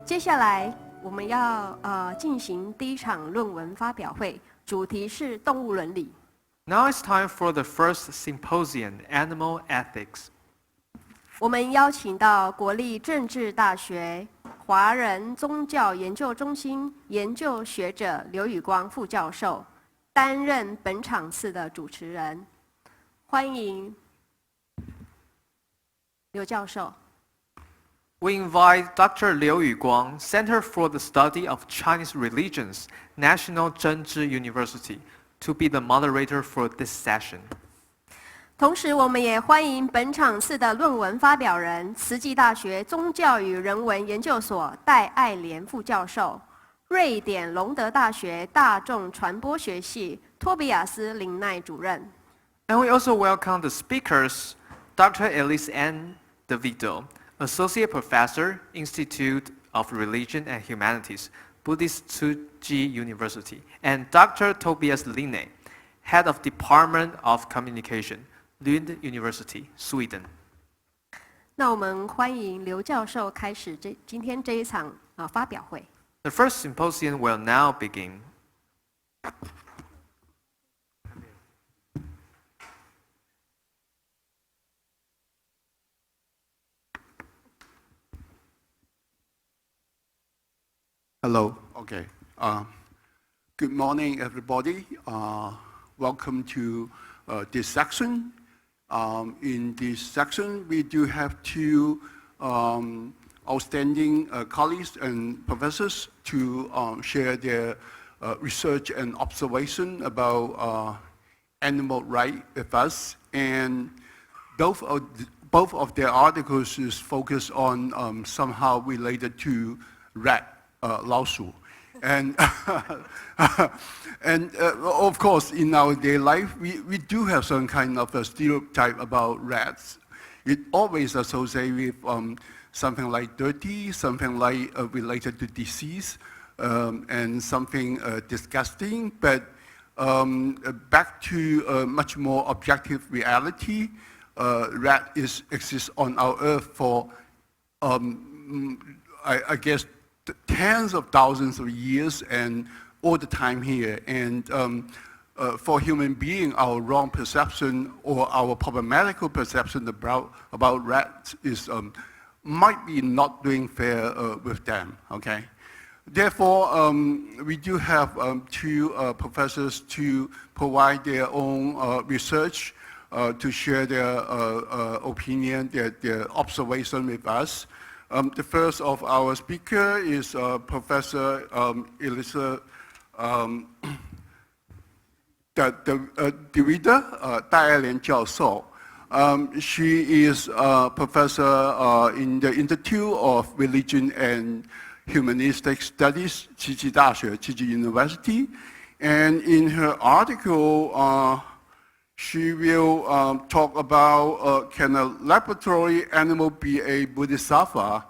接下来我们要进行第一场论文发表会，主题是动物伦理。Now it's time for the first symposium, Animal Ethics. 我们邀请到国立政治大学华人宗教研究中心研究学者刘宇光副教授担任本场次的主持人，欢迎刘教授。We invite Dr. Liu Yuguang, Center for the Study of Chinese Religions, National Zhengzhi University, to be the moderator for this session. 同时，我们也欢迎本场次的论文发表人，慈济大学宗教与人文研究所戴爱莲副教授，瑞典隆德大学大众传播学系托比亚斯林奈主任。And we also welcome the speakers, Dr. Elise N. DeVito, Associate Professor, Institute of Religion and Humanities, Buddhist Tsuji University, and Dr. Tobias Linne, Head of Department of Communication, Lund University, Sweden. 那我们欢迎刘教授开始今天这一场发表会。The first symposium will now begin. Hello. Okay. Good morning, everybody. Welcome to this section. In this section, we do have two outstanding colleagues and professors to share their research and observation about animal rights with us. And both of their articles is focused on somehow related to rat. 老鼠 and of course in our daily life we do have some kind of a stereotype about rats. It always associated with something like dirty, something like related to disease, and something disgusting. But back to a much more objective reality, rat exists on our earth for I guess tens of thousands of years and all the time here. And for human being, our wrong perception or our problematical perception about rats is might be not doing fair with them. Okay. Therefore, we do have two professors to provide their own research to share their opinion, their observation with us. The first of our speaker is Professor Elise DeVito, 戴爱莲教授. She is a professor in the Institute of Religion and Humanistic Studies, 慈济大学, Tsuji University. And in her article, she will talk about can a laboratory animal be a bodhisattva?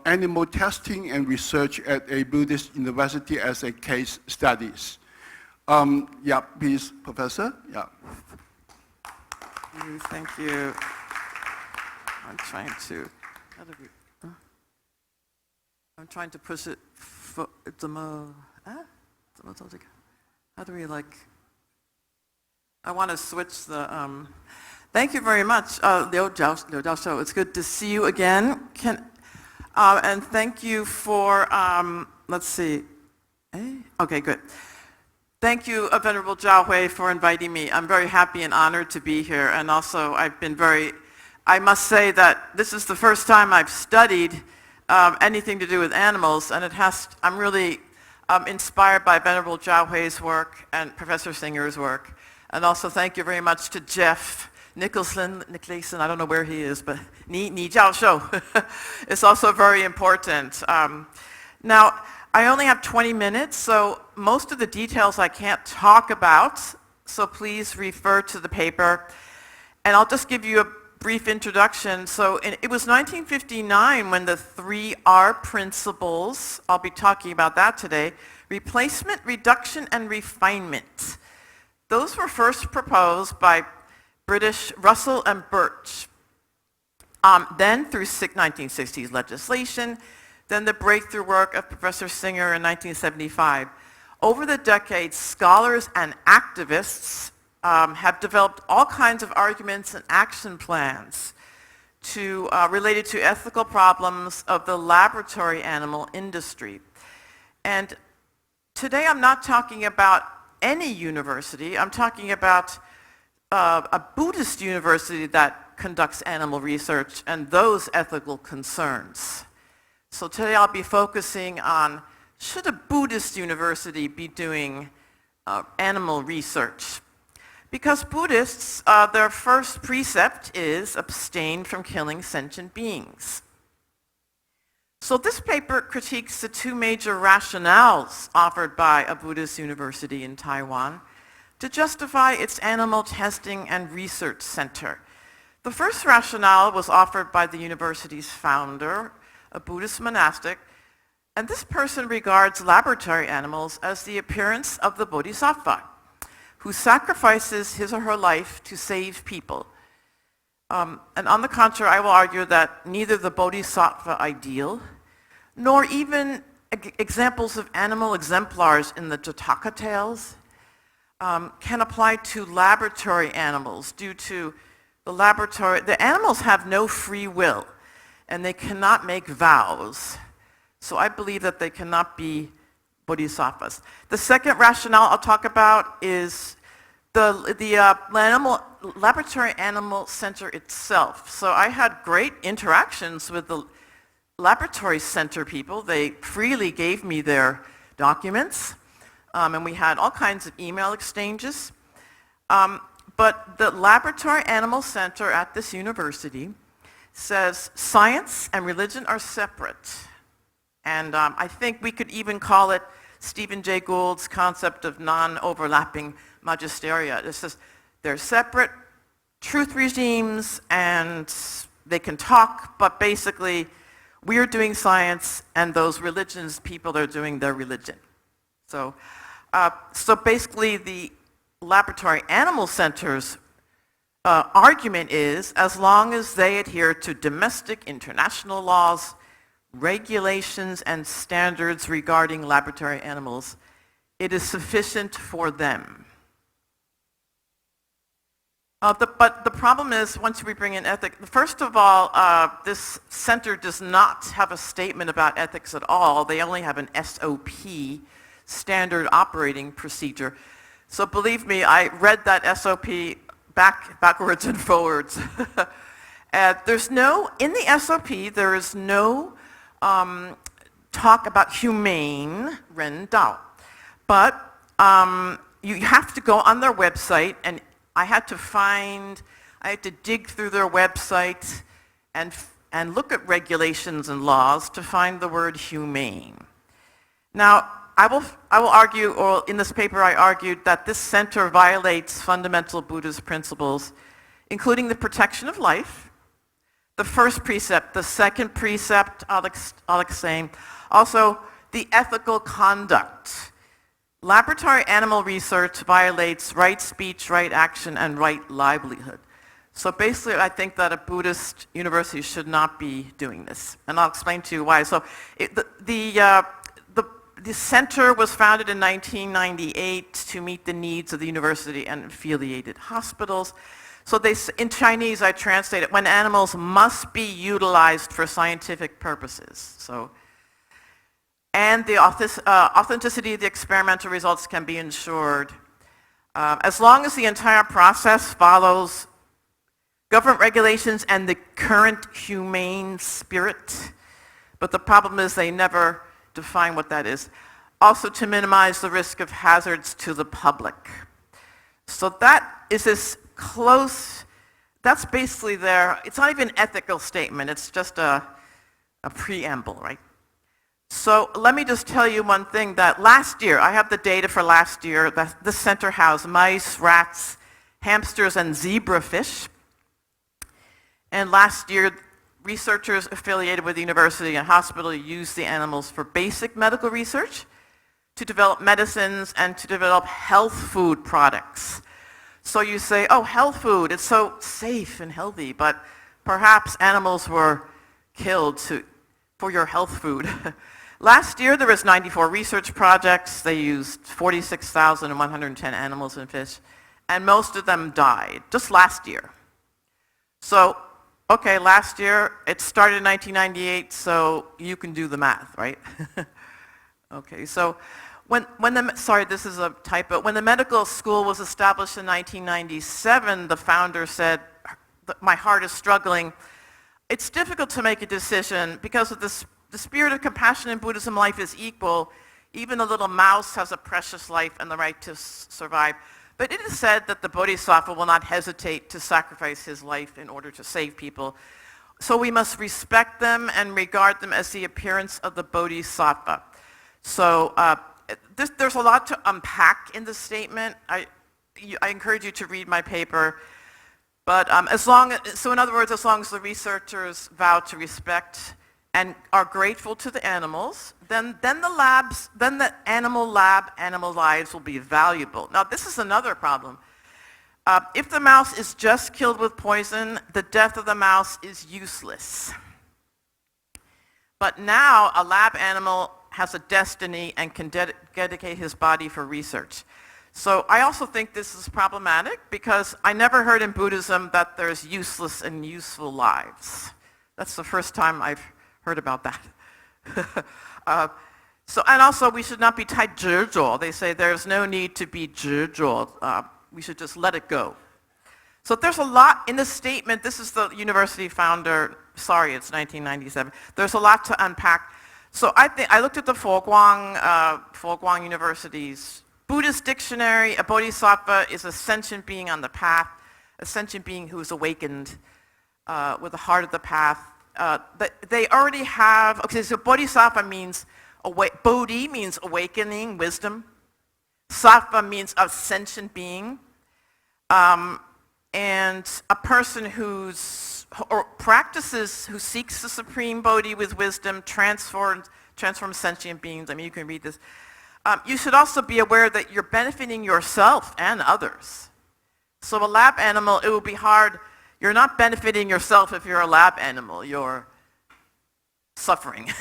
Animal testing and research at a Buddhist university as a case studies. Yeah, please, Professor. Yeah. Thank you. I'm trying to push it. How do we like? I want to switch the. Thank you very much, Liu Jiao. It's good to see you again. And thank you for. Let's see. Okay, good. Thank you, Venerable Zhao Hui, for inviting me. I'm very happy and honored to be here. And also, I must say that this is the first time I've studied anything to do with animals, and I'm really inspired by Venerable Zhao Hui's work and Professor Snger's work. And also thank you very much to Jeff Nicholson, I don't know where he is, but Ni Jiao Shou is also very important. Now, I only have 20 minutes, so most of the details I can't talk about, so please refer to the paper. And I'll just give you a brief introduction. So it was 1959 when the 3R principles, I'll be talking about that today, replacement, reduction, and refinement. Those were first proposed by British Russell and Birch. Then through 1960s legislation, then the breakthrough work of Professor Snger in 1975. Over the decades, scholars and activists have developed all kinds of arguments and action plans related to ethical problems of the laboratory animal industry. And today I'm not talking about any university. I'm talking about a Buddhist university that conducts animal research and those ethical concerns. So today I'll be focusing on, should a Buddhist university be doing animal research? Because Buddhists, their first precept is abstain from killing sentient beings. So this paper critiques the two major rationales offered by a Buddhist university in Taiwan to justify its animal testing and research center. The first rationale was offered by the university's founder, a Buddhist monastic, and this person regards laboratory animals as the appearance of the bodhisattva, who sacrifices his or her life to save people. And on the contrary, I will argue that neither the bodhisattva ideal, nor even examples of animal exemplars in the Jataka tales, can apply to laboratory animals due to the animals have no free will, and they cannot make vows. So I believe that they cannot be bodhisattvas. The second rationale I'll talk about is the laboratory animal center itself. So I had great interactions with the laboratory center people. They freely gave me their documents, and we had all kinds of email exchanges. But the laboratory animal center at this university says science and religion are separate. And I think we could even call it Stephen Jay Gould's concept of non-overlapping magisteria. It says they're separate truth regimes and they can talk, but basically we're doing science and those religions people are doing their religion. So basically the laboratory animal center's argument is as long as they adhere to domestic international laws, regulations and standards regarding laboratory animals, it is sufficient for them. But the problem is, once we bring in ethics, first of all, this center does not have a statement about ethics at all. They only have an SOP, standard operating procedure. So believe me, I read that SOP backwards and forwards. In the SOP, there is no talk about humane Ren Dao. But you have to go on their website, and I had to dig through their website and look at regulations and laws to find the word humane. Now, I will argue, or in this paper I argued, that this center violates fundamental Buddhist principles, including the protection of life, the first precept, the second precept, I'll explain, also the ethical conduct. Laboratory animal research violates right speech, right action, and right livelihood. So basically, I think that a Buddhist university should not be doing this. And I'll explain to you why. So the center was founded in 1998 to meet the needs of the university and affiliated hospitals. So in Chinese, I translate it, when animals must be utilized for scientific purposes. And the authenticity of the experimental results can be ensured as long as the entire process follows government regulations and the current humane spirit. But the problem is they never define what that is. Also to minimize the risk of hazards to the public. So that is this close, that's basically it's not even an ethical statement, it's just a preamble, right? So let me just tell you one thing, that last year, I have the data for last year, that this center housed mice, rats, hamsters, and zebrafish. And last year, researchers affiliated with the university and hospital used the animals for basic medical research, to develop medicines, and to develop health food products. So you say, oh, health food, it's so safe and healthy, but perhaps animals were killed for your health food. Last year, there was 94 research projects. They used 46,110 animals and fish, and most of them died, just last year. So, okay, last year, it started in 1998, so you can do the math, right? Okay, so sorry, this is a typo. When the medical school was established in 1997, the founder said, my heart is struggling. It's difficult to make a decision because of the spirit of compassion in Buddhism, life is equal. Even a little mouse has a precious life and the right to survive. But it is said that the Bodhisattva will not hesitate to sacrifice his life in order to save people. So we must respect them and regard them as the appearance of the Bodhisattva. So there's a lot to unpack in this statement. I encourage you to read my paper. But so in other words, as long as the researchers vow to respect and are grateful to the animals, then the animal lives will be valuable. Now, this is another problem. If the mouse is just killed with poison, the death of the mouse is useless. But now a lab animal has a destiny and can dedicate his body for research. So I also think this is problematic because I never heard in Buddhism that there's useless and useful lives. That's the first time I've heard about that. And also we should not be 太执着. They say there's no need to be 执着. We should just let it go. So there's a lot in this statement. This is the university founder. Sorry, it's 1997. There's a lot to unpack. So I looked at the Foguang University's Buddhist dictionary. A bodhisattva is a sentient being on the path, a sentient being who is awakened with the heart of the path. They already have, okay, so bodhisattva means, bodhi means awakening, wisdom. Sattva means a sentient being. And a person who seeks the supreme bodhi with wisdom, transforms sentient beings. I mean, you can read this. You should also be aware that you're benefiting yourself and others. So a lab animal, it will be hard. You're not benefiting yourself if you're a lab animal. You're suffering.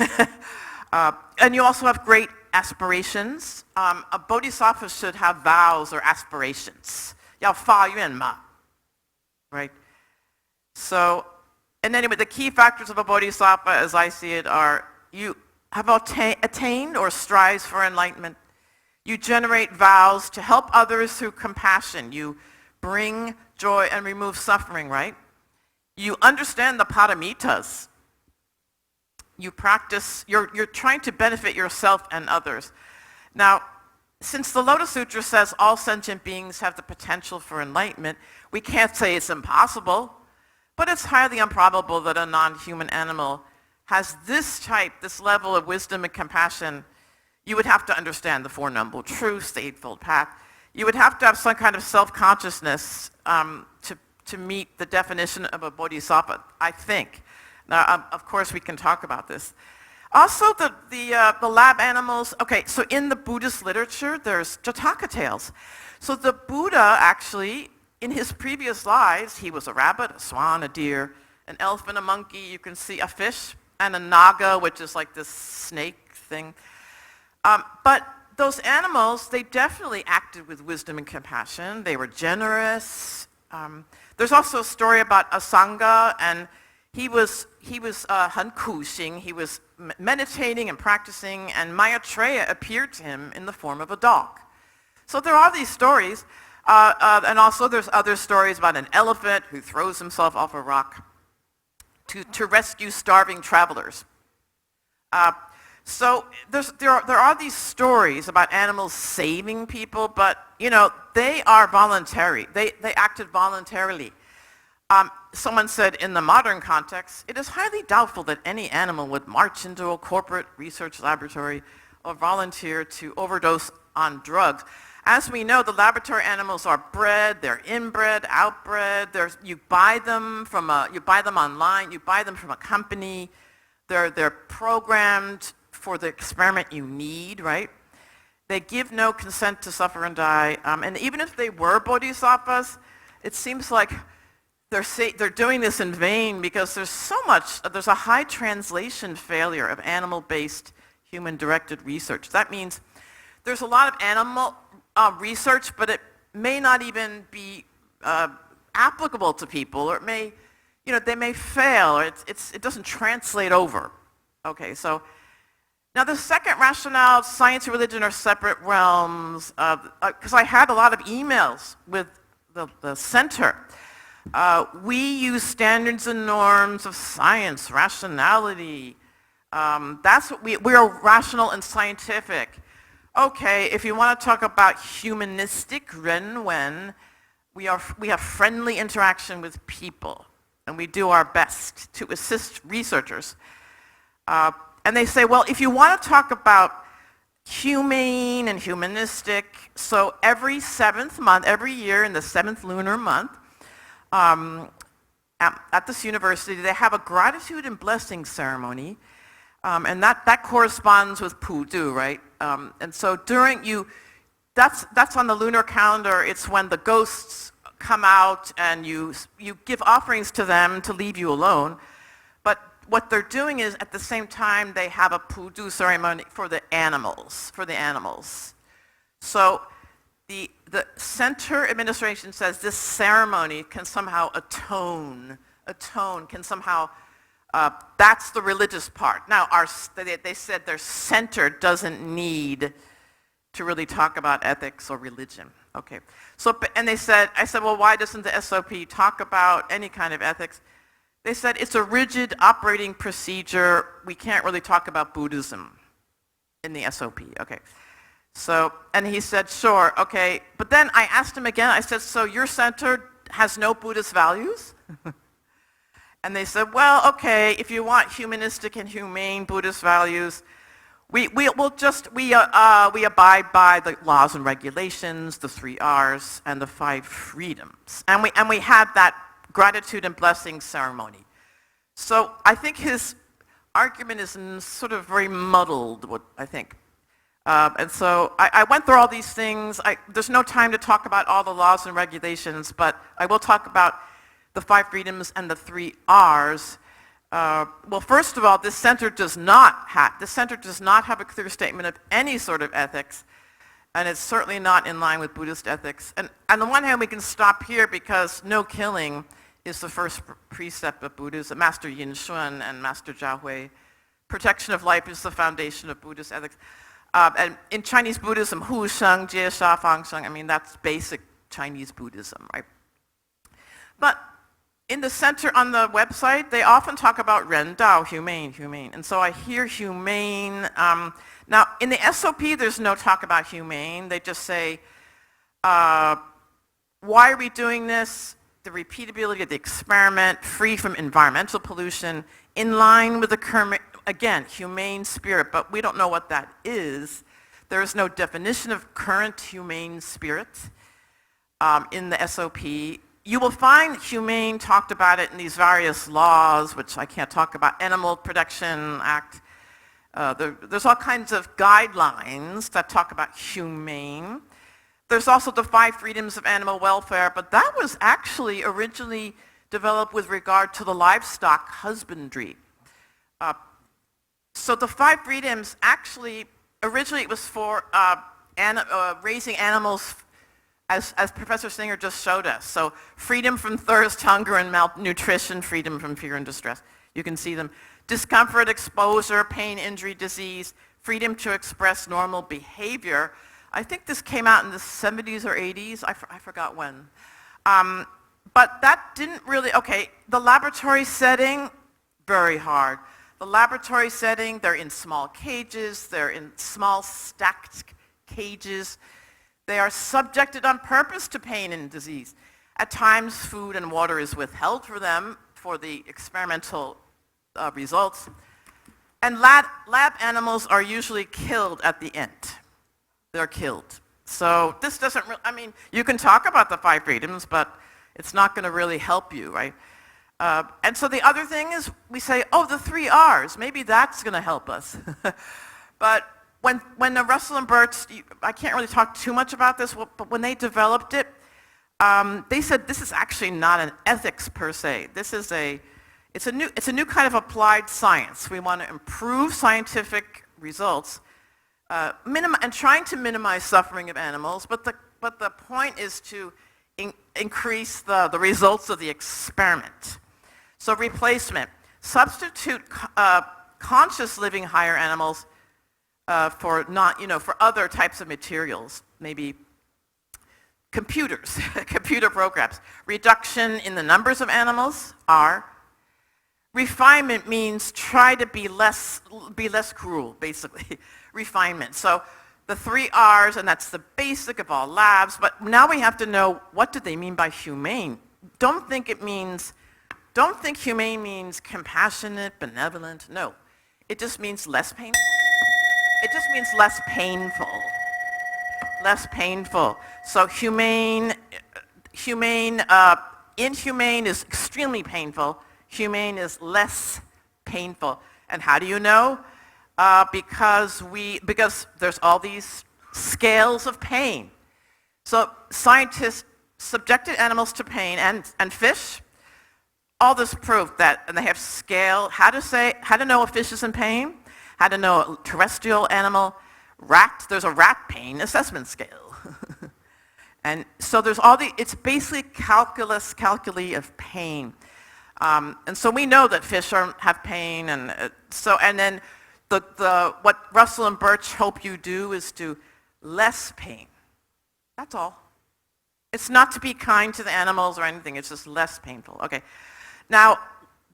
And you also have great aspirations. A bodhisattva should have vows or aspirations. 要发愿嘛. Right? So, and anyway, the key factors of a bodhisattva, as I see it, are you have attained or strives for enlightenment. You generate vows to help others through compassion. You bring joy and remove suffering, right? You understand the paramitas. You practice, you're trying to benefit yourself and others. Now, since the Lotus Sutra says all sentient beings have the potential for enlightenment, we can't say it's impossible, but it's highly improbable that a non-human animal has this level of wisdom and compassion. You would have to understand the Four Noble Truths, the Eightfold Path. You would have to have some kind of self-consciousness to meet the definition of a bodhisattva, I think. Now, of course, we can talk about this. Also, the lab animals, okay, so in the Buddhist literature, there's Jataka tales. So the Buddha actually, in his previous lives, he was a rabbit, a swan, a deer, an elephant, a monkey, you can see a fish, and a naga, which is like this snake thing. But those animals, they definitely acted with wisdom and compassion. They were generous. There's also a story about Asanga, and he was Han Kuxing. He was meditating and practicing, and Maitreya appeared to him in the form of a dog. So there are these stories, and also there's other stories about an elephant who throws himself off a rock to rescue starving travelers. So there are these stories about animals saving people, but they are voluntary. They acted voluntarily. Someone said in the modern context, it is highly doubtful that any animal would march into a corporate research laboratory or volunteer to overdose on drugs. As we know, the laboratory animals are bred, they're inbred, outbred. You buy them online, you buy them from a company. They're programmed for the experiment you need, right? They give no consent to suffer and die. And even if they were bodhisattvas, it seems like they're doing this in vain because there's a high translation failure of animal-based human-directed research. That means there's a lot of animal research, but it may not even be applicable to people, or it may, they may fail, or it doesn't translate over. Okay, so now the second rationale, science and religion are separate realms, because I had a lot of emails with the center. We use standards and norms of science, rationality. That's what we are rational and scientific. Okay, if you want to talk about humanistic, Renwen, we have friendly interaction with people, and we do our best to assist researchers. And they say, well, if you want to talk about humane and humanistic, so every 7th month, every year in the 7th lunar month, at this university, they have a gratitude and blessing ceremony, and that corresponds with Pudu, right? And so that's on the lunar calendar. It's when the ghosts come out and you give offerings to them to leave you alone. But what they're doing is, at the same time, they have a Pudu ceremony for the animals. So the center administration says this ceremony can somehow atone, can somehow, that's the religious part. Now, they said their center doesn't need to really talk about ethics or religion. Okay. So, and I said, well, why doesn't the SOP talk about any kind of ethics? They said it's a rigid operating procedure. We can't really talk about Buddhism in the SOP. Okay. So, and he said, sure, okay. But then I asked him again, I said, so your center has no Buddhist values? And they said, well, okay, if you want humanistic and humane Buddhist values, we abide by the laws and regulations, the 3 R's, and the 5 freedoms. And we had that gratitude and blessing ceremony. So I think his argument is sort of very muddled, I think. And so I went through all these things. There's no time to talk about all the laws and regulations, but I will talk about the 5 freedoms and the 3 R's. Well, first of all, this center does not have a clear statement of any sort of ethics, and it's certainly not in line with Buddhist ethics. And on the one hand, we can stop here because no killing is the first precept of Buddhism. Master Yin Shun and Master Zhao Hui. Protection of life is the foundation of Buddhist ethics. And in Chinese Buddhism, Hu Sheng, Jie Sha, Fang Sheng, I mean, that's basic Chinese Buddhism, right? But in the center on the website, they often talk about Ren Dao, humane. And so I hear humane. Now, in the SOP, there's no talk about humane. They just say, why are we doing this? The repeatability of the experiment, free from environmental pollution, in line with the current, again, humane spirit, but we don't know what that is. There is no definition of current humane spirit in the SOP. You will find humane talked about it in these various laws, which I can't talk about, Animal Protection Act. There's all kinds of guidelines that talk about humane. There's also the 5 freedoms of animal welfare, but that was actually originally developed with regard to the livestock husbandry. So the 5 freedoms actually, originally it was for raising animals, as Professor Snger just showed us. So freedom from thirst, hunger, and malnutrition, freedom from fear and distress. You can see them. Discomfort, exposure, pain, injury, disease, freedom to express normal behavior. I think this came out in the 70s or 80s. I forgot when. But that didn't really, okay, the laboratory setting, very hard. The laboratory setting, they're in small cages, they're in small stacked cages. They are subjected on purpose to pain and disease. At times, food and water is withheld for them for the experimental results. And lab animals are usually killed at the end. They're killed. So this doesn't really, I mean, you can talk about the 5 freedoms, but it's not going to really help you, right? And so the other thing is we say, oh, the 3 R's, maybe that's going to help us. But when the Russell and Burt's, I can't really talk too much about this, but when they developed it, They said this is actually not an ethics per se. It's a new kind of applied science. We want to improve scientific results, and trying to minimize suffering of animals, but the point is to increase the results of the experiment. So replacement, substitute conscious living higher animals for other types of materials, maybe computers, computer programs. Reduction in the numbers of animals, R. Refinement means try to be less cruel, basically. Refinement. So the 3 R's, and that's the basic of all labs, but now we have to know, what do they mean by humane? Don't think humane means compassionate, benevolent. No. It just means less painful. It just means less painful. Less painful. So inhumane is extremely painful. Humane is less painful. And how do you know? Because there's all these scales of pain. So scientists subjected animals to pain and fish. All this proof that, and they have scale, how to know a fish is in pain, how to know a terrestrial animal, there's a rat pain assessment scale. And so there's it's basically calculi of pain. And so we know that fish have pain, and then what Russell and Birch hope you do is do less pain. That's all. It's not to be kind to the animals or anything, it's just less painful. Okay. Now,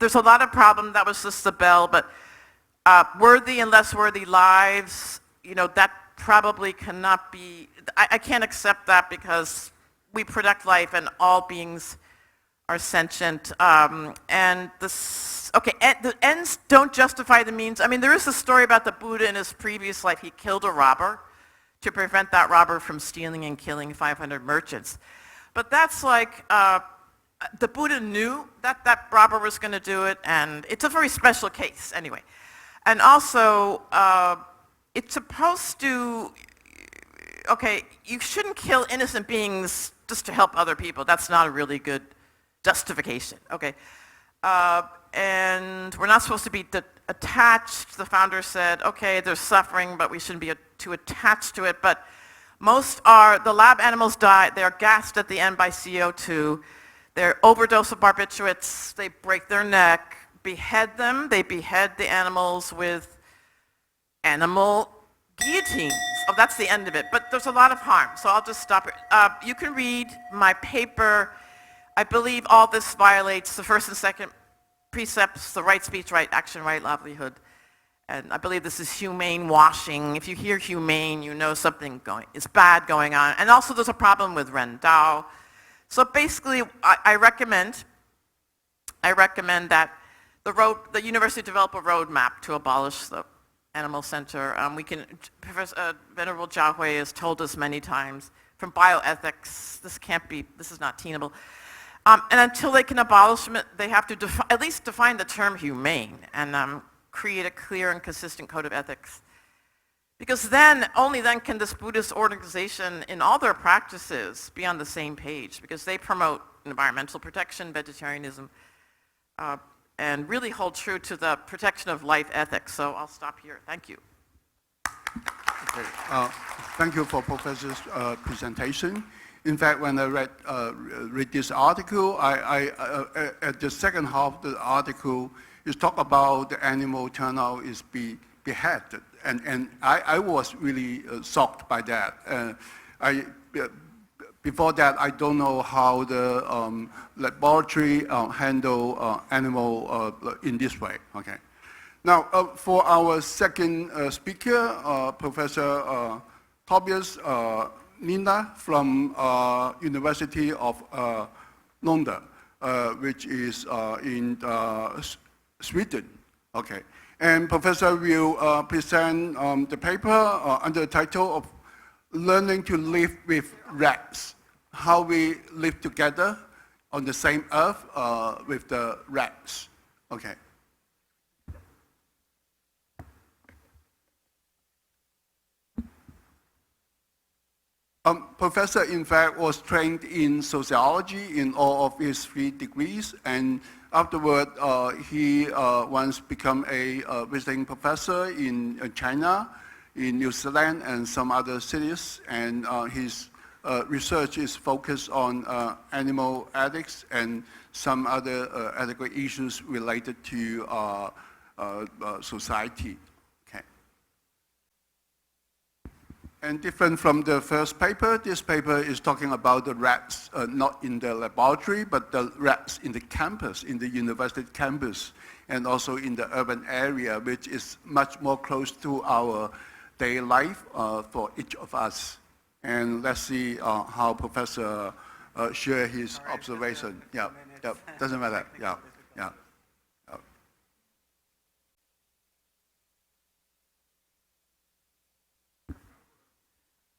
there's a lot of problem, that was just the bell, but worthy and less worthy lives, that probably cannot be, I can't accept that because we protect life and all beings are sentient. And the ends don't justify the means. I mean, there is a story about the Buddha in his previous life. He killed a robber to prevent that robber from stealing and killing 500 merchants. But that's like, the Buddha knew that robber was going to do it, and it's a very special case anyway. And also, it's supposed to, you shouldn't kill innocent beings just to help other people. That's not a really good justification, okay? And we're not supposed to be attached. The founder said, okay, there's suffering, but we shouldn't be too attached to it. But the lab animals die, they're gassed at the end by CO2. They're overdose of barbiturates, they break their neck, behead them, they behead the animals with animal guillotines. Oh, that's the end of it, but there's a lot of harm, so I'll just stop here. You can read my paper. I believe all this violates the first and second precepts, the right speech, right action, right livelihood. And I believe this is humane washing. If you hear humane, you know something is bad going on. And also there's a problem with Ren Dao. So basically, I recommend that the university develop a roadmap to abolish the animal center. Professor Venerable Zhao Hui has told us many times, from bioethics, this is not tenable. And until they can abolish it, they have to at least define the term humane and create a clear and consistent code of ethics. Because only then can this Buddhist organization in all their practices be on the same page, because they promote environmental protection, vegetarianism, and really hold true to the protection of life ethics. So I'll stop here. Thank you. Okay. Thank you for Professor's presentation. In fact, when I read this article, at the second half of the article, it talk about the animal turnout is beheaded. And I was really shocked by that. Before that, I don't know how the laboratory handle animal in this way. Okay. Now, for our second speaker, Professor Tobias Linda from University of Lund, which is in Sweden. Okay. And Professor will present the paper under the title of Learning to Live with Rats, how we live together on the same earth with the rats. Okay. Professor, in fact, was trained in sociology in all of his 3 degrees, and afterward, he once became a visiting professor in China, in New Zealand, and some other cities, and his research is focused on animal ethics and some other ethical issues related to society. And different from the first paper, this paper is talking about the rats not in the laboratory, but the rats in the campus, in the university campus, and also in the urban area, which is much more close to our daily life for each of us. And let's see how Professor share his observation. Yeah, doesn't matter. Yeah.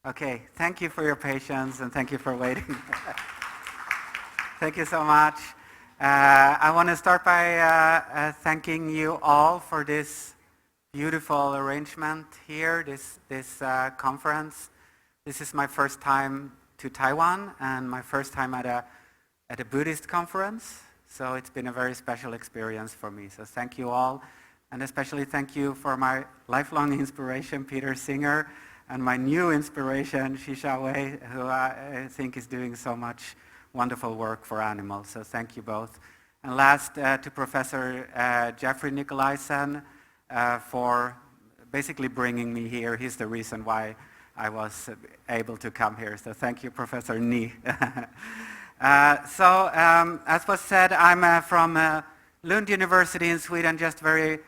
Okay, thank you for your patience and thank you for waiting. Thank you so much. I want to start by thanking you all for this beautiful arrangement here, this conference. This is my first time to Taiwan and my first time at a Buddhist conference. So it's been a very special experience for me. So thank you all. And especially thank you for my lifelong inspiration, Peter Snger, and my new inspiration, Shisha Wei, who I think is doing so much wonderful work for animals. So thank you both. And last, to Professor Jeffrey Nicolaisen for basically bringing me here. He's the reason why I was able to come here. So thank you, Professor Ni. As was said, I'm from Lund University in Sweden. Just very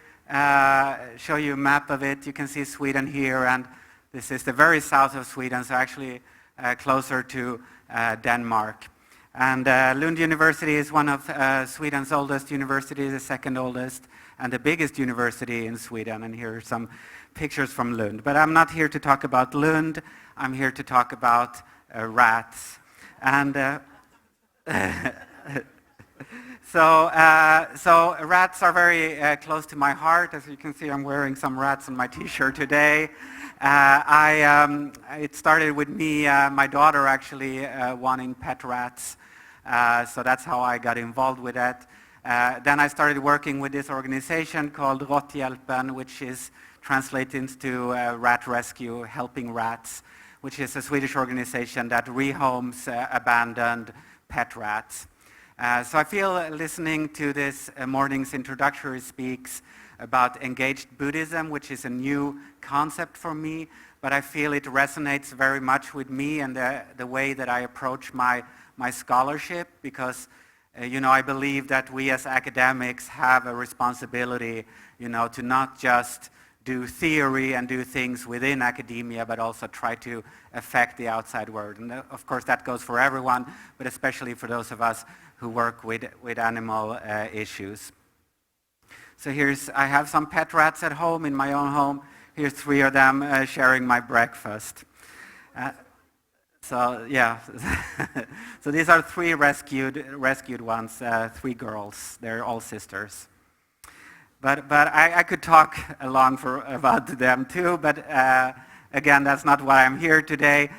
show you a map of it. You can see Sweden here, and this is the very south of Sweden, so actually closer to Denmark. And Lund University is one of Sweden's oldest universities, the second oldest, and the biggest university in Sweden. And here are some pictures from Lund. But I'm not here to talk about Lund. I'm here to talk about rats. And so rats are very close to my heart. As you can see, I'm wearing some rats on my t-shirt today. It started with me, my daughter actually wanting pet rats. So that's how I got involved with that. Then I started working with this organization called Råtthjälpen, which is translated into rat rescue, helping rats, which is a Swedish organization that rehomes abandoned pet rats. So I feel listening to this morning's introductory speaks about engaged Buddhism, which is a new concept for me, but I feel it resonates very much with me and the way that I approach my scholarship, because I believe that we as academics have a responsibility, to not just do theory and do things within academia, but also try to affect the outside world. And of course that goes for everyone, but especially for those of us who work with animal issues. So I have some pet rats at home, in my own home. Here's 3 of them sharing my breakfast. So these are 3 rescued ones, 3 girls. They're all sisters. But I could talk about them too, but again, that's not why I'm here today.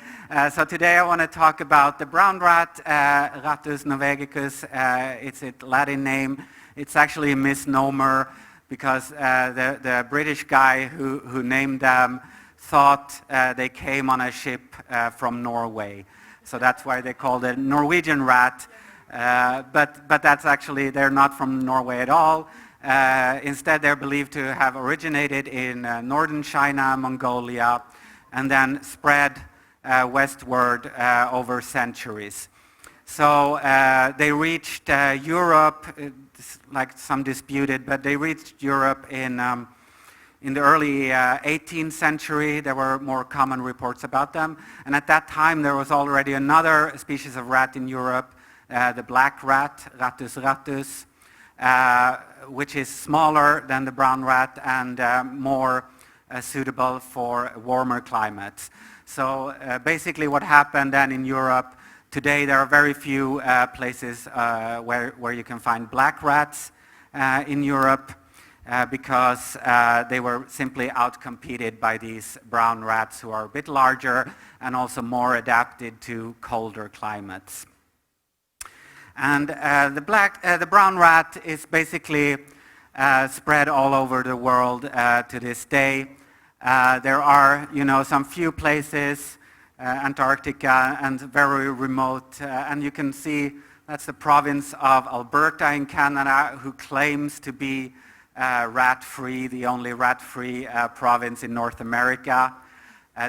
So today I want to talk about the brown rat, Rattus norvegicus. It's its Latin name. It's actually a misnomer because the British guy who named them thought they came on a ship from Norway. So that's why they called it Norwegian rat. But that's actually, they're not from Norway at all. Instead, they're believed to have originated in northern China, Mongolia, and then spread westward over centuries. So they reached Europe, like some disputed, but they reached Europe in the early 18th century. There were more common reports about them. And at that time, there was already another species of rat in Europe, the black rat, Rattus rattus, which is smaller than the brown rat and more suitable for warmer climates. So basically what happened then in Europe, today there are very few places where you can find black rats in Europe. because they were simply outcompeted by these brown rats who are a bit larger and also more adapted to colder climates. And the brown rat is basically spread all over the world to this day. There are, some few places, Antarctica and very remote, and you can see that's the province of Alberta in Canada, who claims to be rat-free, the only rat-free province in North America.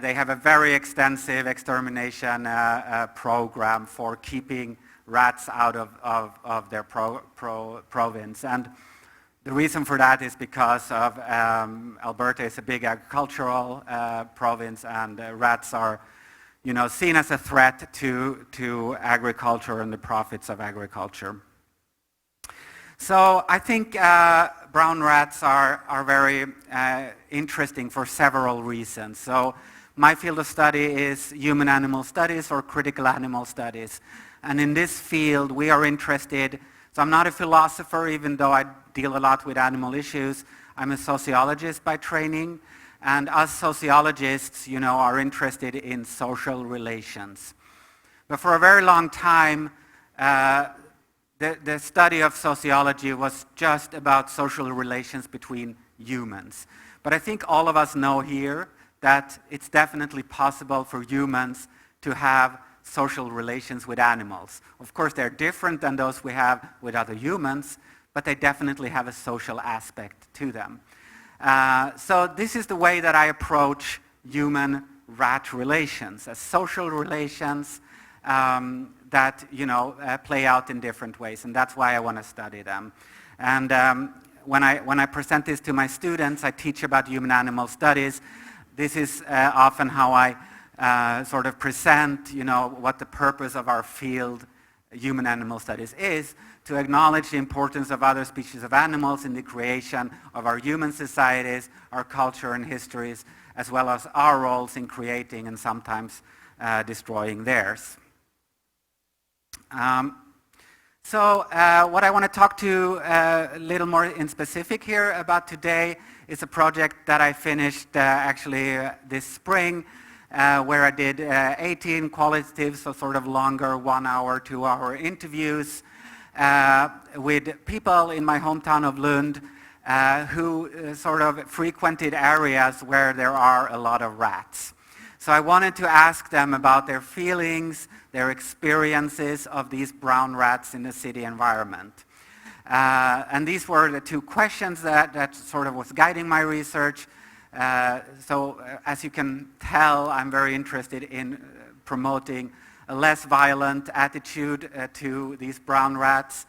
They have a very extensive extermination program for keeping rats out of their province. And the reason for that is because of Alberta is a big agricultural province, and rats are seen as a threat to agriculture and the profits of agriculture. So I think brown rats are very interesting for several reasons. So my field of study is human animal studies or critical animal studies. And in this field we are interested, so I'm not a philosopher even though I deal a lot with animal issues. I'm a sociologist by training. And us sociologists, are interested in social relations. But for a very long time, the study of sociology was just about social relations between humans. But I think all of us know here that it's definitely possible for humans to have social relations with animals. Of course, they're different than those we have with other humans, but they definitely have a social aspect to them. So this is the way that I approach human-rat relations, as social relations that play out in different ways, and that's why I want to study them. And when I present this to my students, I teach about human-animal studies. This is often how I sort of present, what the purpose of our field, human-animal studies, is, to acknowledge the importance of other species of animals in the creation of our human societies, our culture and histories, as well as our roles in creating and sometimes destroying theirs. So what I want to talk to a little more in specific here about today is a project that I finished actually this spring, where I did 18 qualitative, so sort of longer 1 hour, 2 hour interviews with people in my hometown of Lund who sort of frequented areas where there are a lot of rats. So I wanted to ask them about their feelings, their experiences of these brown rats in the city environment. And these were the two questions that sort of was guiding my research. So as you can tell, I'm very interested in promoting a less violent attitude to these brown rats.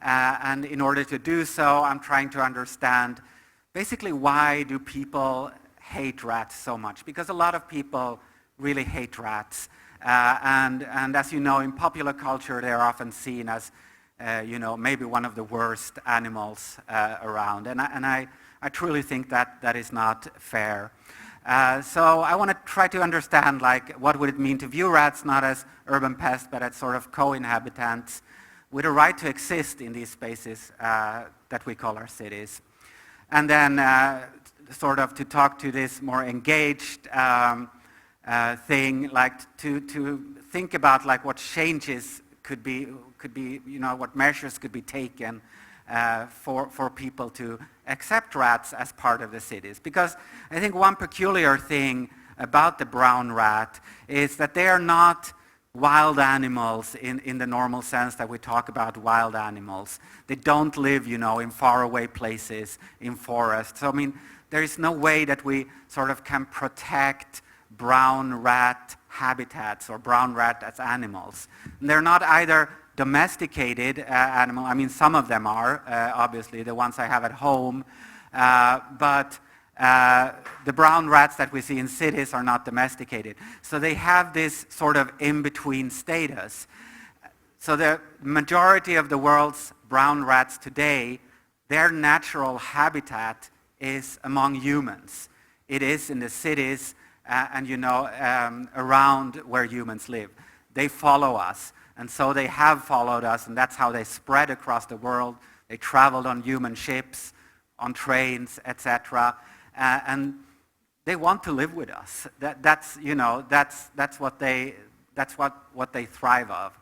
And in order to do so, I'm trying to understand basically why do people hate rats so much? Because a lot of people really hate rats. And as you know, in popular culture, they're often seen as, maybe one of the worst animals around. And I truly think that is not fair. So I want to try to understand, what would it mean to view rats not as urban pests, but as sort of co-inhabitants with a right to exist in these spaces that we call our cities. And then sort of to talk to this more engaged thing, to think about what changes could be, what measures could be taken for people to accept rats as part of the cities. Because I think one peculiar thing about the brown rat is that they are not wild animals in the normal sense that we talk about wild animals. They don't live, in faraway places, in forests. So, there is no way that we sort of can protect brown rat habitats or brown rat as animals. And they're not either domesticated animals. Some of them are, obviously, the ones I have at home, but the brown rats that we see in cities are not domesticated. So they have this sort of in-between status. So the majority of the world's brown rats today, their natural habitat is among humans. It is in the cities and around where humans live. They follow us, and so they have followed us, and that's how they spread across the world. They traveled on human ships on trains, etc. And they want to live with us. That's what they thrive of.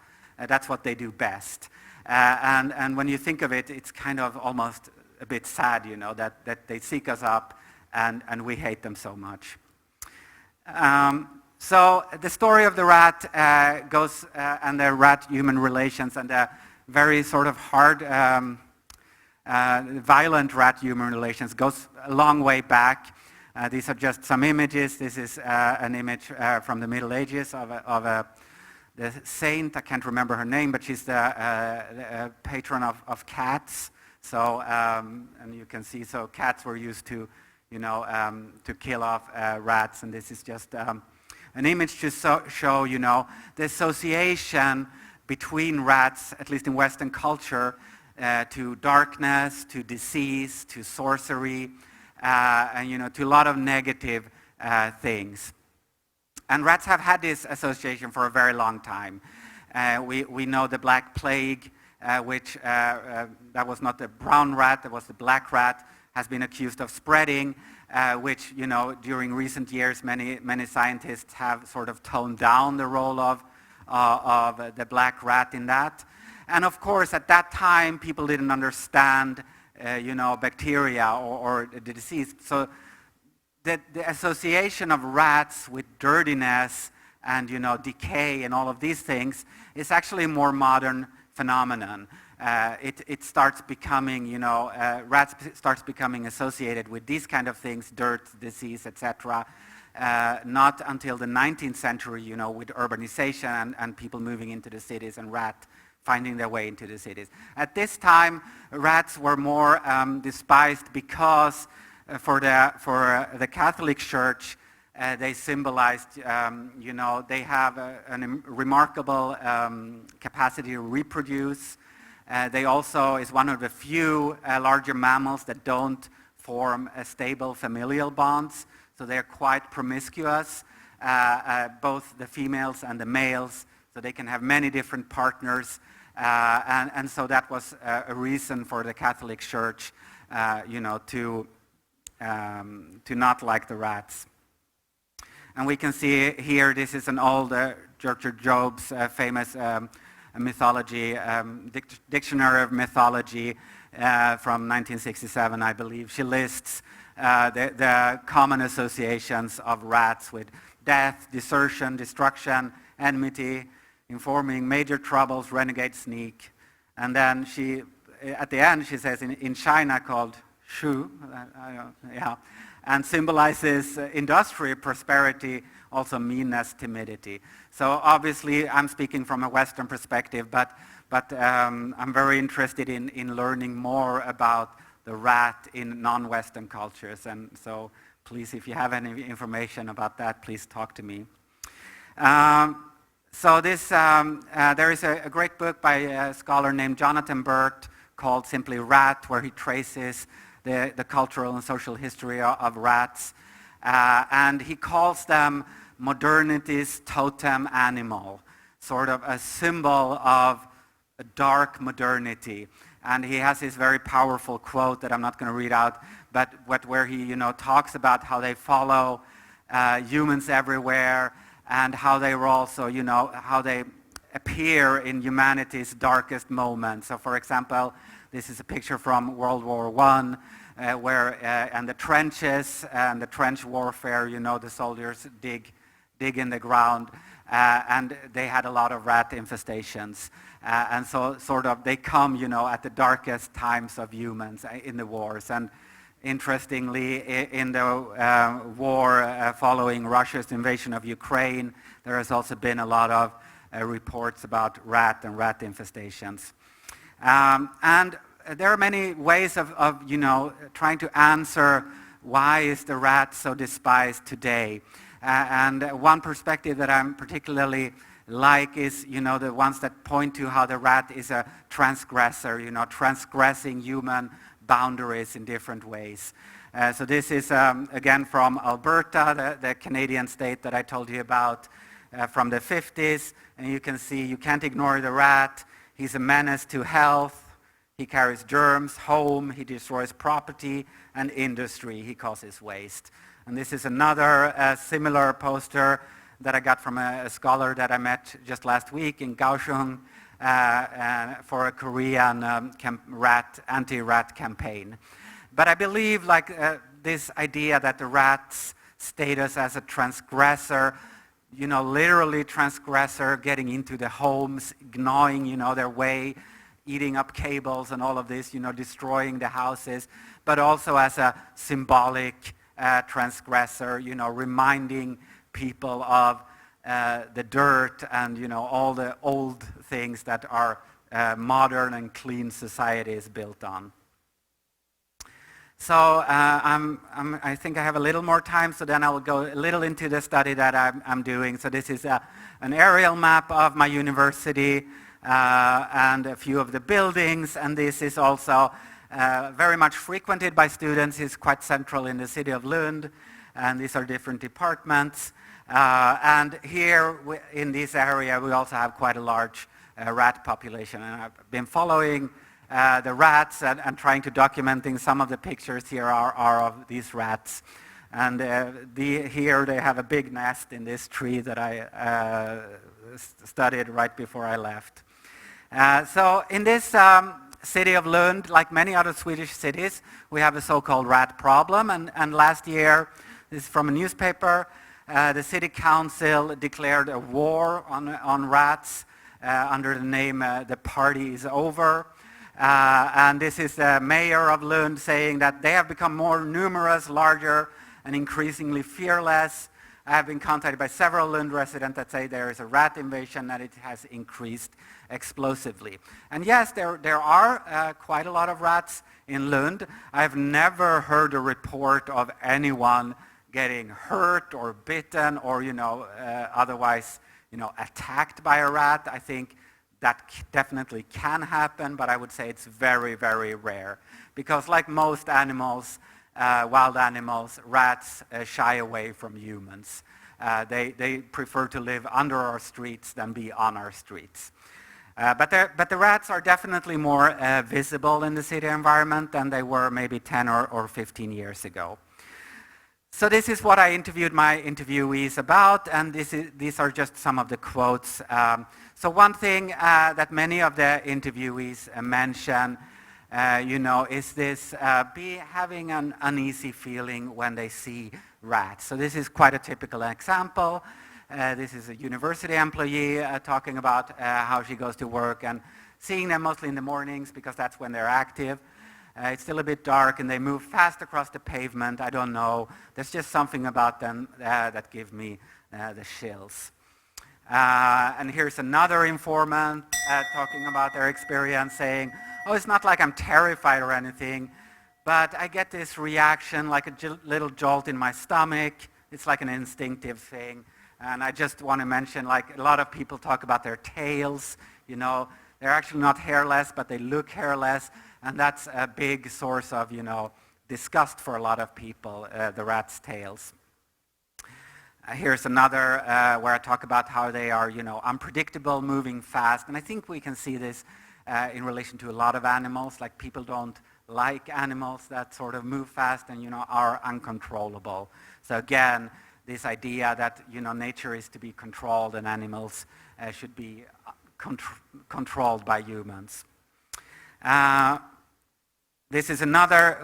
That's what they do best. And when you think of it, it's kind of almost a bit sad, that they seek us up and we hate them so much. So the story of the rat goes, and the rat-human relations, and the very sort of hard, violent rat-human relations goes a long way back. These are just some images. This is an image from the Middle Ages of the saint. I can't remember her name, but she's the patron of cats. So, and you can see, so cats were used to, to kill off rats, and this is just an image to show, the association between rats, at least in Western culture, to darkness, to disease, to sorcery, and to a lot of negative things. And rats have had this association for a very long time. We know the Black Plague, which that was not the brown rat, that was the black rat, has been accused of spreading, which, during recent years, many scientists have sort of toned down the role of the black rat in that. And of course, at that time, people didn't understand, bacteria or the disease. So the association of rats with dirtiness and, decay and all of these things is actually a more modern phenomenon. It starts becoming, rats starts becoming associated with these kind of things, dirt, disease, etc. Not until the 19th century, with urbanization and people moving into the cities and rat finding their way into the cities. At this time, rats were more despised because for the Catholic Church, they symbolized, they have a remarkable capacity to reproduce. They also is one of the few larger mammals that don't form stable familial bonds, so they're quite promiscuous, both the females and the males, so they can have many different partners, and so that was a reason for the Catholic Church, to not like the rats. And we can see here, this is an old Gertrude Job's famous mythology, Dictionary of Mythology from 1967, I believe. She lists the common associations of rats with death, desertion, destruction, enmity, informing major troubles, renegade, sneak. And then she, at the end, she says in China called Shu, and symbolizes industry, prosperity, also meanness, timidity. So obviously I'm speaking from a Western perspective, but I'm very interested in learning more about the rat in non-Western cultures. And so please, if you have any information about that, please talk to me. So this, there is a great book by a scholar named Jonathan Burt called simply Rat, where he traces the cultural and social history of rats. And he calls them modernity's totem animal, sort of a symbol of a dark modernity. And he has this very powerful quote that I'm not going to read out, but where he talks about how they follow humans everywhere, and how they were also, how they appear in humanity's darkest moments. So for example, this is a picture from World War I, where and the trenches and the trench warfare, the soldiers dig in the ground, and they had a lot of rat infestations. And so sort of they come, at the darkest times of humans in the wars. And interestingly, in the war following Russia's invasion of Ukraine, there has also been a lot of reports about rat infestations. And there are many ways of trying to answer why is the rat so despised today. And one perspective that I'm particularly like is, the ones that point to how the rat is a transgressor, transgressing human boundaries in different ways. So this is, again, from Alberta, the Canadian state that I told you about, from the 50s. And you can see, you can't ignore the rat. He's a menace to health, He carries germs home, he destroys property, and industry, he causes waste. And this is another similar poster that I got from a scholar that I met just last week in Kaohsiung for a Korean anti-rat campaign. But I believe this idea that the rat's status as a transgressor, literally transgressor, getting into the homes, gnawing, their way, eating up cables and all of this, destroying the houses, but also as a symbolic transgressor, reminding people of the dirt and, all the old things that our modern and clean society is built on. So I think I have a little more time, so then I will go a little into the study that I'm doing. So this is an aerial map of my university and a few of the buildings, and this is also very much frequented by students. It's quite central in the city of Lund, and these are different departments. And here in this area we also have quite a large rat population, and I've been following the rats and trying to documenting. Some of the pictures here are of these rats, and here they have a big nest in this tree that I studied right before I left. So in this city of Lund, like many other Swedish cities, we have a so-called rat problem, and last year, this is from a newspaper, the city council declared a war on rats under the name The Party is Over. And this is the mayor of Lund saying that they have become more numerous, larger, and increasingly fearless. I have been contacted by several Lund residents that say there is a rat invasion, that it has increased explosively. And yes, there are quite a lot of rats in Lund. I've never heard a report of anyone getting hurt or bitten or otherwise attacked by a rat. I think that definitely can happen, but I would say it's very, very rare. Because like most animals, wild animals, rats shy away from humans. They prefer to live under our streets than be on our streets. But the rats are definitely more visible in the city environment than they were maybe 10 or 15 years ago. So this is what I interviewed my interviewees about, and these are just some of the quotes. So one thing that many of the interviewees mention, is this having an uneasy feeling when they see rats. So this is quite a typical example. This is a university employee talking about how she goes to work and seeing them mostly in the mornings because that's when they're active. It's still a bit dark and they move fast across the pavement. I don't know. There's just something about them that give me the chills. And here's another informant talking about their experience saying, oh, it's not like I'm terrified or anything, but I get this reaction like a little jolt in my stomach. It's like an instinctive thing. And I just want to mention, like a lot of people talk about their tails. They're actually not hairless, but they look hairless. And that's a big source of, disgust for a lot of people, the rats' tails. Here's another where I talk about how they are, unpredictable, moving fast. And I think we can see this in relation to a lot of animals. Like people don't like animals that sort of move fast and, are uncontrollable. So again, this idea that, nature is to be controlled and animals should be controlled by humans. This is another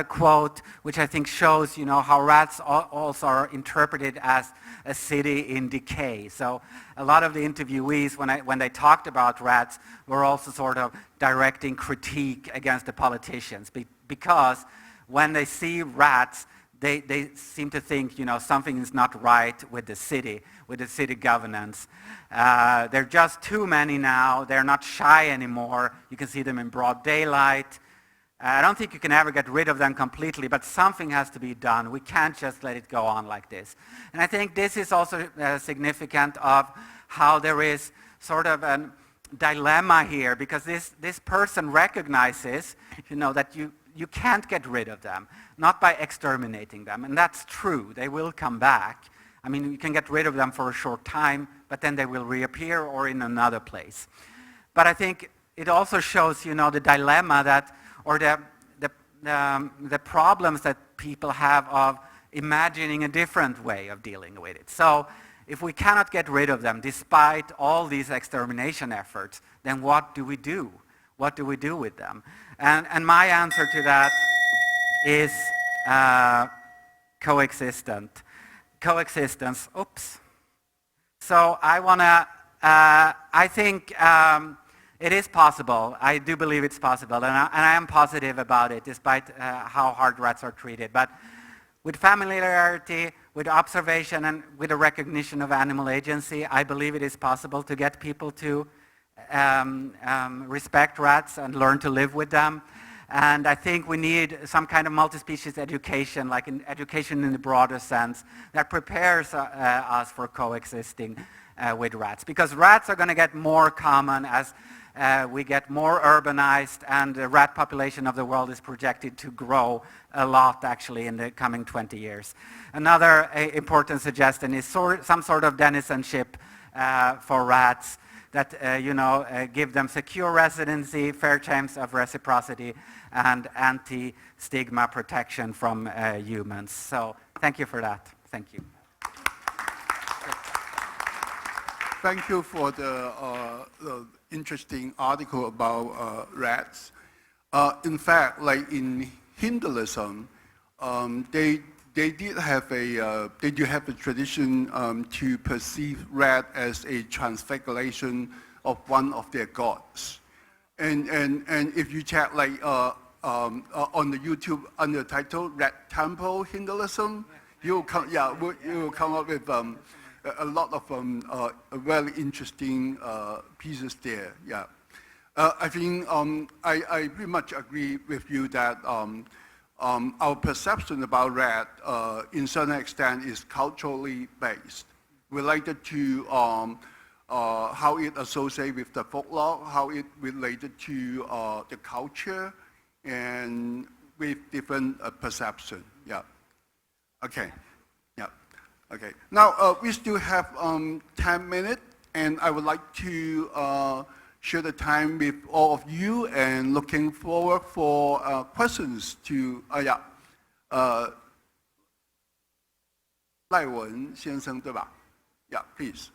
quote, which I think shows, how rats also are interpreted as a city in decay. So a lot of the interviewees, when they talked about rats, were also sort of directing critique against the politicians, because when they see rats, they seem to think, something is not right with the city governance. There are just too many now. They're not shy anymore. You can see them in broad daylight. I don't think you can ever get rid of them completely, but something has to be done. We can't just let it go on like this. And I think this is also significant of how there is sort of a dilemma here, because this person recognizes, that you can't get rid of them, not by exterminating them. And that's true. They will come back. I mean, you can get rid of them for a short time, but then they will reappear or in another place. But I think it also shows, the dilemma that, or the problems that people have of imagining a different way of dealing with it. So if we cannot get rid of them despite all these extermination efforts, then what do we do? What do we do with them? And my answer to that is coexistence. Oops. So I think it is possible. I do believe it's possible, and I am positive about it, despite how hard rats are treated. But with familiarity, with observation, and with a recognition of animal agency, I believe it is possible to get people to respect rats and learn to live with them. And I think we need some kind of multi-species education, like education in the broader sense, that prepares us for coexisting with rats. Because rats are going to get more common as we get more urbanized, and the rat population of the world is projected to grow a lot, actually, in the coming 20 years. Another important suggestion is some sort of denizenship for rats that, give them secure residency, fair chance of reciprocity, and anti-stigma protection from humans. So thank you for that. Thank you. Thank you for the interesting article about rats. In fact, like in Hinduism, they do have a tradition to perceive rat as a transfiguration of one of their gods. And if you check like on the YouTube under the title Rat Temple Hinduism, you'll come up with a lot of very interesting pieces there. Yeah, I think I pretty much agree with you that our perception about rat, in certain extent, is culturally based, related to how it associates with the folklore, how it related to the culture, and with different perception. Yeah. Okay. Yeah. Okay. Now we still have 10 minutes, and I would like to share the time with all of you, and looking forward for questions to 赖文先生对吧? Yeah, please.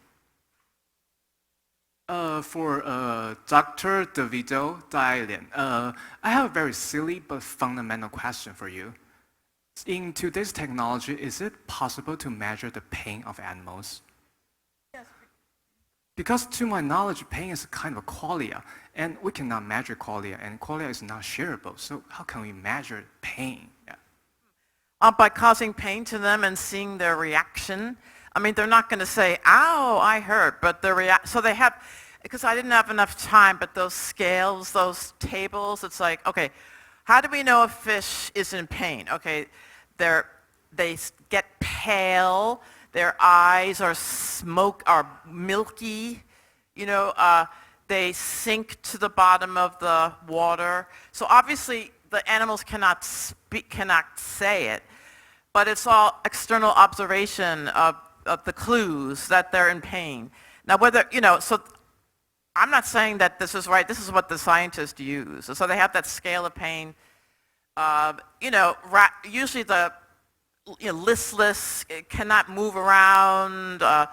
For Dr. Davido Dailian, I have a very silly but fundamental question for you. In today's technology, is it possible to measure the pain of animals? Yes. Because to my knowledge, pain is a kind of a qualia, and we cannot measure qualia, and qualia is not shareable. So how can we measure pain? Yeah. By causing pain to them and seeing their reaction. I mean, they're not going to say, "Ow, I hurt," but so they have, because I didn't have enough time, but those scales, those tables, it's like, okay, how do we know a fish is in pain? Okay, they get pale, their eyes are milky, they sink to the bottom of the water. So obviously the animals cannot say it, but it's all external observation of the clues that they're in pain. Now whether, so I'm not saying that this is right, this is what the scientists use. So they have that scale of pain. Usually the listless, cannot move around, the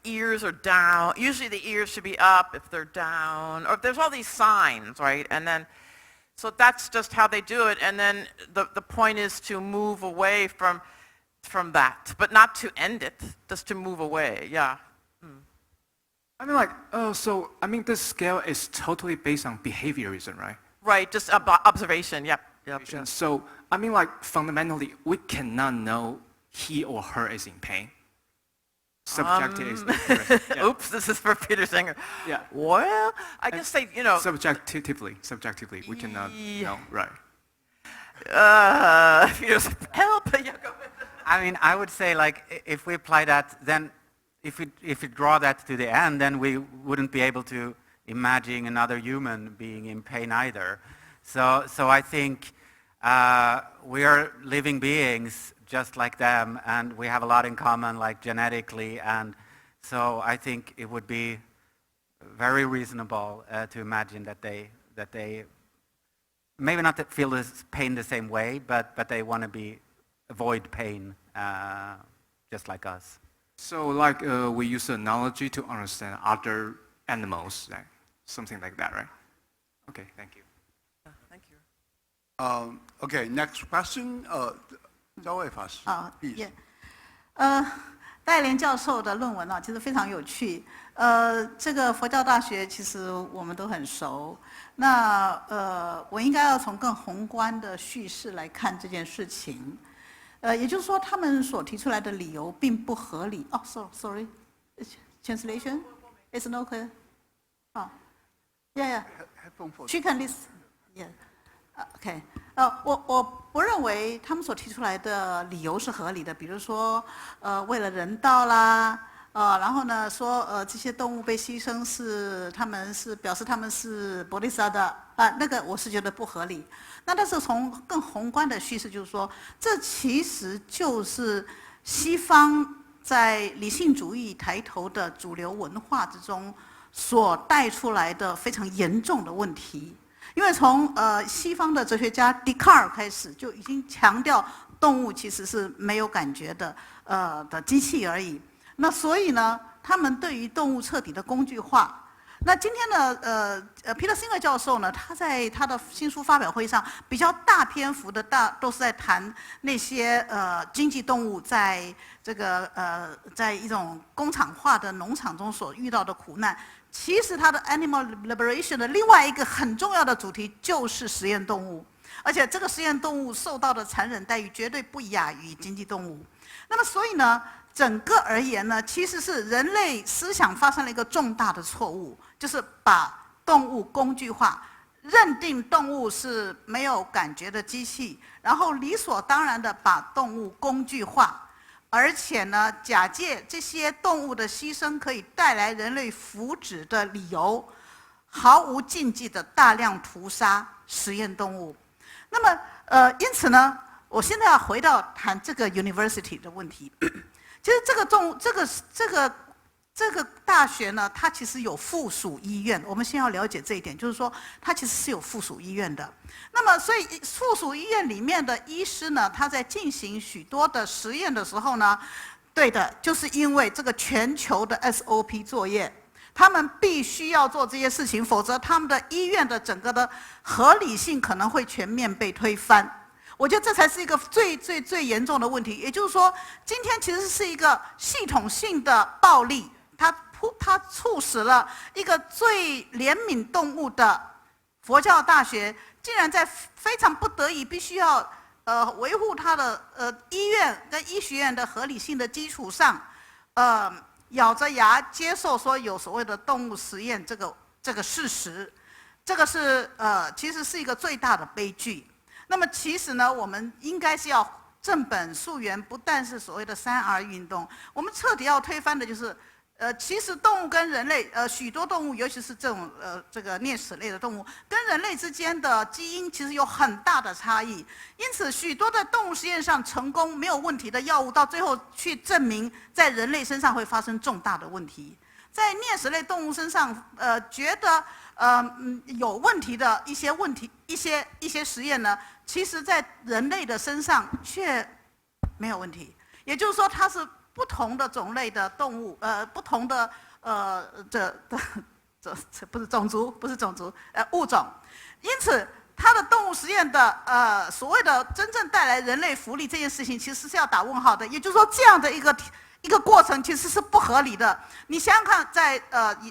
ears are down. Usually the ears should be up if they're down, or there's all these signs, right? And then, so that's just how they do it. And then the point is to move away from that, but not to end it, just to move away, yeah. I mean, this scale is totally based on behaviorism, right? Right, just observation, yep. So, I mean, fundamentally, we cannot know he or her is in pain. Subjective is correct. Yeah. Oops, this is for Peter Snger. Yeah. Well, I guess they, Subjectively, we cannot know, right? Help! I mean, I would say, if we apply that, then if we draw that to the end, then we wouldn't be able to imagine another human being in pain either. So I think we are living beings just like them, and we have a lot in common, like genetically, and so I think it would be very reasonable to imagine that they maybe not feel this pain the same way, but they want to avoid pain just like us. So like we use analogy to understand other animals, like something like that, right? Okay, thank you. Thank you. Okay, next question. 赵卫法师 please. 戴连教授的论文其实非常有趣。这个佛教大学其实我们都很熟。那我应该要从更宏观的叙事来看这件事情。也就是说，他们所提出来的理由并不合理。Sorry, translation is no clear. Yeah. She can listen. Yeah. OK. 我不认为他们所提出来的理由是合理的，比如说为了人道啦，然后呢说这些动物被牺牲表示他们是波利萨的那个我是觉得不合理。那但是从更宏观的叙事就是说，这其实就是西方在理性主义抬头的主流文化之中所带出来的非常严重的问题。因为从西方的哲学家笛卡尔开始就已经强调动物其实是没有感觉的机器而已。那所以呢，他们对于动物彻底的工具化。那今天呢，Peter Snger 教授呢，他在他的新书发表会上比较大篇幅的都是在谈那些经济动物在这个在一种工厂化的农场中所遇到的苦难。其实他的 Animal Liberation 的另外一个很重要的主题就是实验动物，而且这个实验动物受到的残忍待遇绝对不亚于经济动物。那么所以呢，整个而言呢，其实是人类思想发生了一个重大的错误，就是把动物工具化，认定动物是没有感觉的机器，然后理所当然的把动物工具化。而且呢，假借这些动物的牺牲可以带来人类福祉的理由，毫无禁忌的大量屠杀实验动物。那么因此呢，我现在要回到谈这个 university 的问题。其实这个大学呢，它其实有附属医院。我们先要了解这一点，就是说它其实是有附属医院的。那么，所以附属医院里面的医师呢，他在进行许多的实验的时候呢，对的，就是因为这个全球的 SOP 作业，他们必须要做这些事情，否则他们的医院的整个的合理性可能会全面被推翻。我觉得这才是一个最严重的问题。也就是说，今天其实是一个系统性的暴力。它促使了一个最怜悯动物的佛教大学，竟然在非常不得已必须要维护它的医院跟医学院的合理性的基础上，咬着牙接受说有所谓的动物实验这个事实，这个是其实是一个最大的悲剧。那么其实呢，我们应该是要正本溯源，不但是所谓的3R 运动，我们彻底要推翻的就是。其实动物跟人类，许多动物，尤其是这种这个啮齿类的动物，跟人类之间的基因其实有很大的差异。因此，许多的动物实验上成功没有问题的药物，到最后去证明在人类身上会发生重大的问题。在啮齿类动物身上，觉得有问题的一些实验呢，其实在人类的身上却没有问题。也就是说，它是。不同的种类的动物，不同的这不是种族，物种，因此它的动物实验的所谓的真正带来人类福利这件事情，其实是要打问号的。也就是说，这样的一个过程其实是不合理的。你想想看，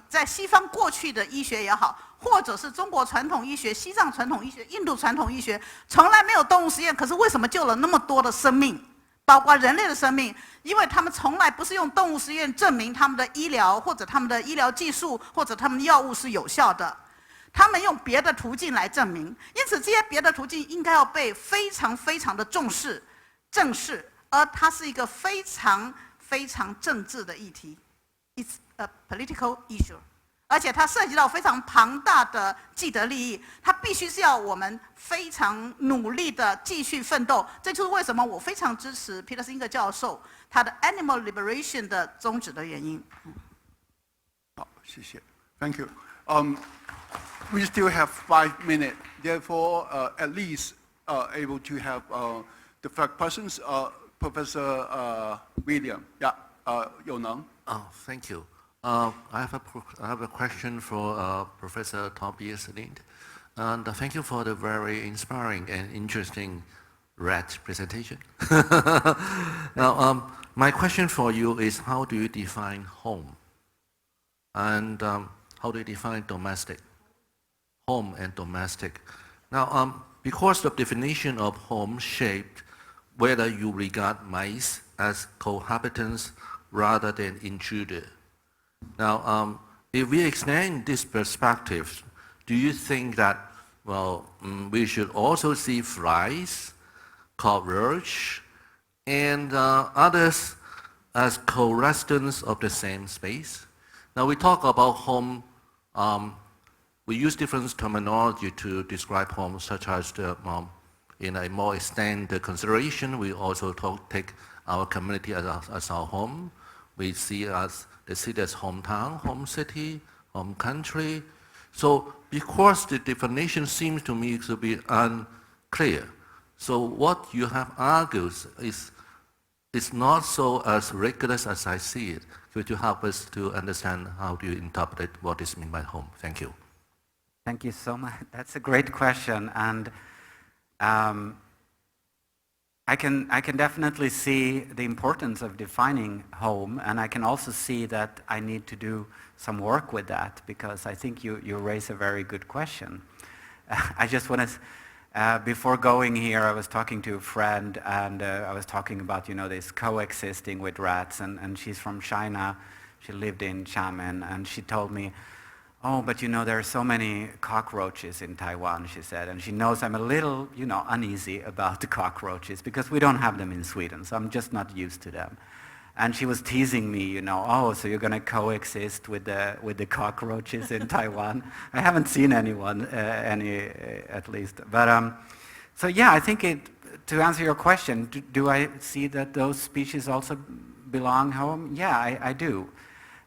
在西方过去的医学也好，或者是中国传统医学、西藏传统医学、印度传统医学，从来没有动物实验，可是为什么救了那么多的生命？包括人类的生命，因为他们从来不是用动物实验证明他们的医疗或者他们的医疗技术或者他们的药物是有效的，他们用别的途径来证明。因此，这些别的途径应该要被非常的正视，而它是一个非常政治的议题 ，It's a political issue。而且它涉及到非常庞大的既得利益，它必须是要我们非常努力的继续奋斗。这就是为什么我非常支持 Peter Snger 教授他的 Animal Liberation 的宗旨的原因。好，谢谢。Thank you. We still have 5 minutes. Therefore, at least able to have the first persons, Professor William. Yeah, Yoneng. Oh, thank you. I have a question for Professor Tobias Lind. And thank you for the very inspiring and interesting rat presentation. Now, my question for you is, how do you define home? And how do you define domestic? Home and domestic. Now, because the definition of home shaped whether you regard mice as cohabitants rather than intruder. Now, if we extend this perspective, do you think that, well, we should also see flies, cockroach, and others as co-residents of the same space? Now, we talk about home, we use different terminology to describe home, such as the, in a more extended consideration, we also take our community as our home. We see the city as hometown, home city, home country. So because the definition seems to me to be unclear, so what you have argued is not so as rigorous as I see it. Could you help us to understand how do you interpret what is meant by home? Thank you. Thank you so much. That's a great question, and I can definitely see the importance of defining home, and I can also see that I need to do some work with that, because I think you raise a very good question. I just want to, before going here, I was talking to a friend, and I was talking about, this coexisting with rats, and she's from China. She lived in Xiamen, and she told me, oh, but there are so many cockroaches in Taiwan, she said, and she knows I'm a little, uneasy about the cockroaches because we don't have them in Sweden, so I'm just not used to them. And she was teasing me, oh, so you're going to coexist with the cockroaches in Taiwan? I haven't seen anyone, at least. But so yeah, I think to answer your question, do I see that those species also belong home? Yeah, I do.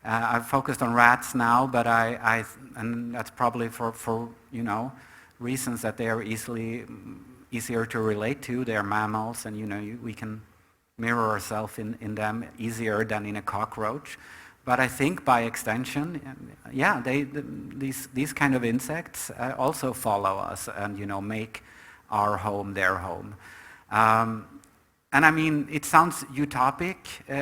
I've focused on rats now, but and that's probably for reasons that they are easier to relate to. They're mammals, and we can mirror ourselves in them easier than in a cockroach. But I think by extension, yeah, these kind of insects also follow us and make our home their home. And I mean, it sounds utopic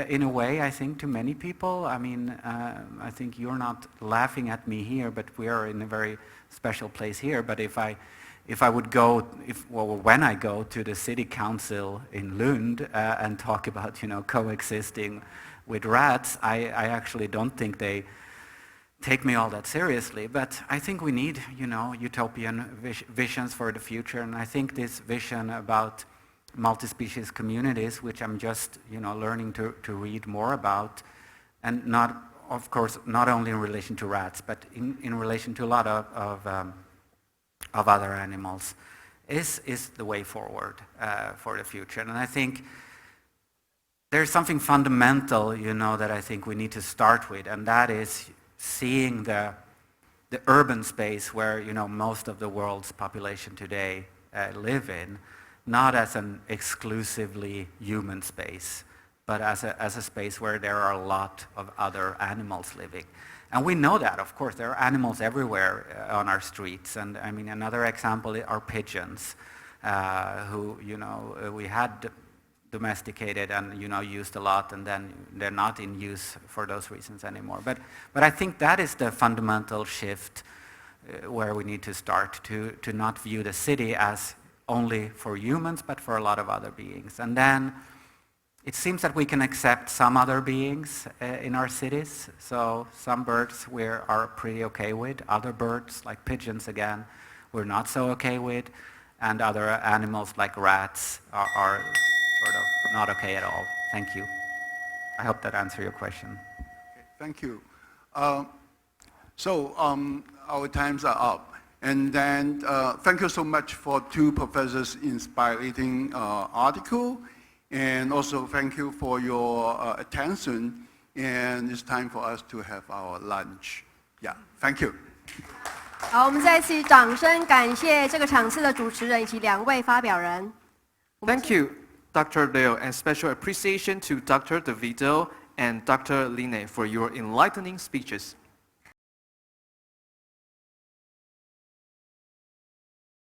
in a way, I think, to many people. I mean, I think you're not laughing at me here, but we are in a very special place here. But if I would go, when I go to the city council in Lund and talk about, coexisting with rats, I actually don't think they take me all that seriously. But I think we need, utopian visions for the future. And I think this vision about multi-species communities, which I'm just, learning to read more about, and not, of course, not only in relation to rats, but in relation to a lot of other animals, is the way forward for the future. And I think there's something fundamental, that I think we need to start with, and that is seeing the urban space where, most of the world's population today live in, not as an exclusively human space, but as a space where there are a lot of other animals living. And we know that, of course, there are animals everywhere on our streets. And I mean, another example are pigeons, who, we had domesticated and, used a lot, and then they're not in use for those reasons anymore. But I think that is the fundamental shift where we need to start, to not view the city as only for humans, but for a lot of other beings. And then it seems that we can accept some other beings in our cities. So some birds we are pretty okay with. Other birds, like pigeons again, we're not so okay with. And other animals like rats are sort of not okay at all. Thank you. I hope that answers your question. Okay, thank you. So our times are up. And then thank you so much for two professors' inspiring article. And also thank you for your attention. And it's time for us to have our lunch. Yeah, thank you. 好，我们再次掌声感谢这个场次的主持人以及2位发表人。Thank you, Dr. Liu, and special appreciation to Dr. DeVito and Dr. Line for your enlightening speeches.